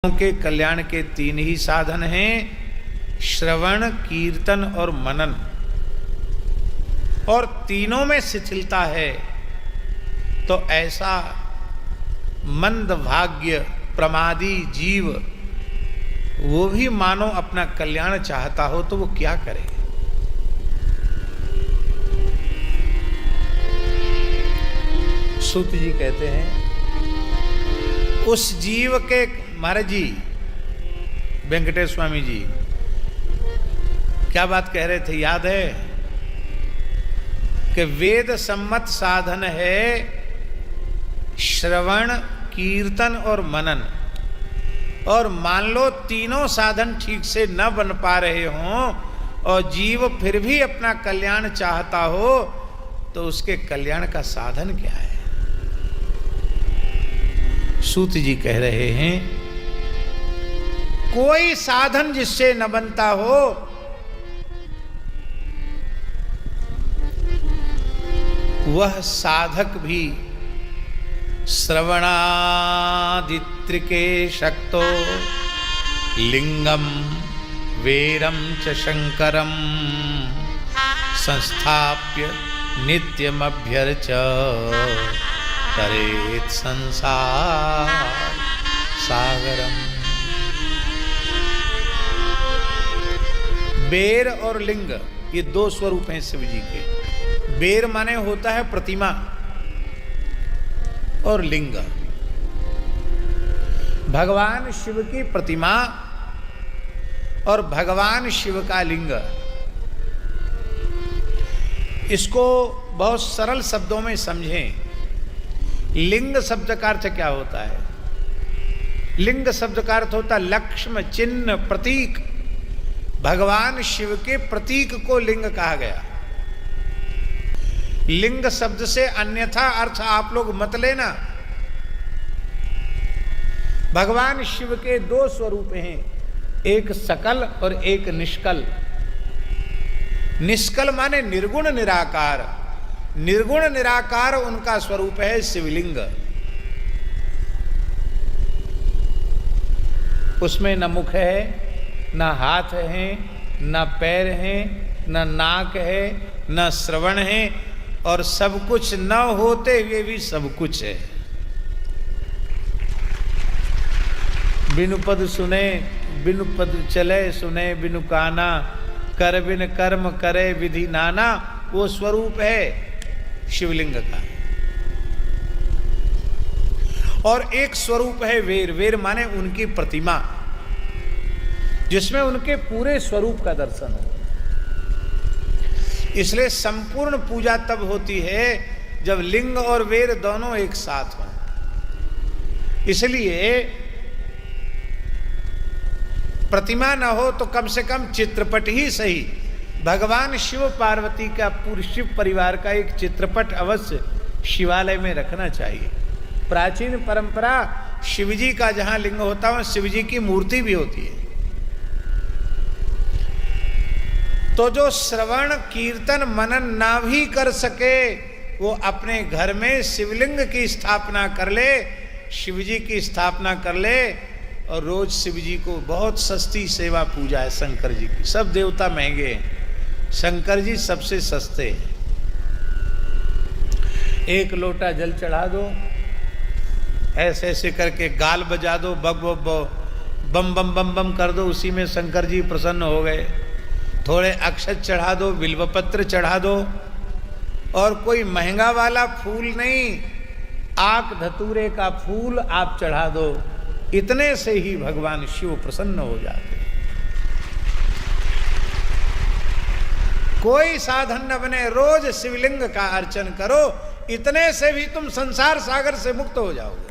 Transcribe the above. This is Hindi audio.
के कल्याण के तीन ही साधन हैं, श्रवण, कीर्तन और मनन। और तीनों में शिथिलता है तो ऐसा मंदभाग्य प्रमादी जीव वो भी मानो अपना कल्याण चाहता हो तो वो क्या करे। सूत जी कहते हैं उस जीव के, महाराज जी वेंकटेश स्वामी जी क्या बात कह रहे थे याद है कि वेद सम्मत साधन है श्रवण, कीर्तन और मनन। और मान लो तीनों साधन ठीक से न बन पा रहे हों और जीव फिर भी अपना कल्याण चाहता हो तो उसके कल्याण का साधन क्या है। सूत जी कह रहे हैं कोई साधन जिससे न बनता हो वह साधक भी श्रवणादित्रिके शक्तो लिंगम वेरम च शंकरम संस्थाप्य नित्यमभ्यर्च तरेत संसार सागरम। बेर और लिंग ये दो स्वरूप हैं शिव जी के। बेर माने होता है प्रतिमा और लिंग भगवान शिव की प्रतिमा और भगवान शिव का लिंग। इसको बहुत सरल शब्दों में समझें। लिंग शब्द का अर्थ क्या होता है? लिंग शब्द का अर्थ होता है लक्ष्म, चिन्ह, प्रतीक। भगवान शिव के प्रतीक को लिंग कहा गया। लिंग शब्द से अन्यथा अर्थ आप लोग मत लेना। भगवान शिव के दो स्वरूप हैं, एक सकल और एक निष्कल। निष्कल माने निर्गुण निराकार। निर्गुण निराकार उनका स्वरूप है शिवलिंग। उसमें न मुख है, न हाथ है, न पैर है, न नाक है, न श्रवण है और सब कुछ न होते हुए भी सब कुछ है। बिनु पद सुने, बिनु पद चले, सुने बिनु काना, कर बिन कर्म करे विधि नाना। वो स्वरूप है शिवलिंग का। और एक स्वरूप है वेर। वेर माने उनकी प्रतिमा जिसमें उनके पूरे स्वरूप का दर्शन हो। इसलिए संपूर्ण पूजा तब होती है जब लिंग और वेर दोनों एक साथ हों। इसलिए प्रतिमा न हो तो कम से कम चित्रपट ही सही। भगवान शिव पार्वती का पूरे शिव परिवार का एक चित्रपट अवश्य शिवालय में रखना चाहिए। प्राचीन परंपरा शिवजी का जहां लिंग होता है शिवजी की मूर्ति भी होती है। तो जो श्रवण, कीर्तन, मनन ना भी कर सके वो अपने घर में शिवलिंग की स्थापना कर ले, शिवजी की स्थापना कर ले और रोज शिवजी को बहुत सस्ती सेवा पूजा है शंकर जी की। सब देवता महंगे हैं, शंकर जी सबसे सस्ते। एक लोटा जल चढ़ा दो, ऐसे ऐसे करके गाल बजा दो, बम बम बम बम बम कर दो, उसी में शंकर जी प्रसन्न हो गए। थोड़े अक्षत चढ़ा दो, बिल्वपत्र चढ़ा दो और कोई महंगा वाला फूल नहीं, आक धतूरे का फूल आप चढ़ा दो। इतने से ही भगवान शिव प्रसन्न हो जाते। कोई साधन न बने, रोज शिवलिंग का अर्चन करो, इतने से भी तुम संसार सागर से मुक्त हो जाओगे।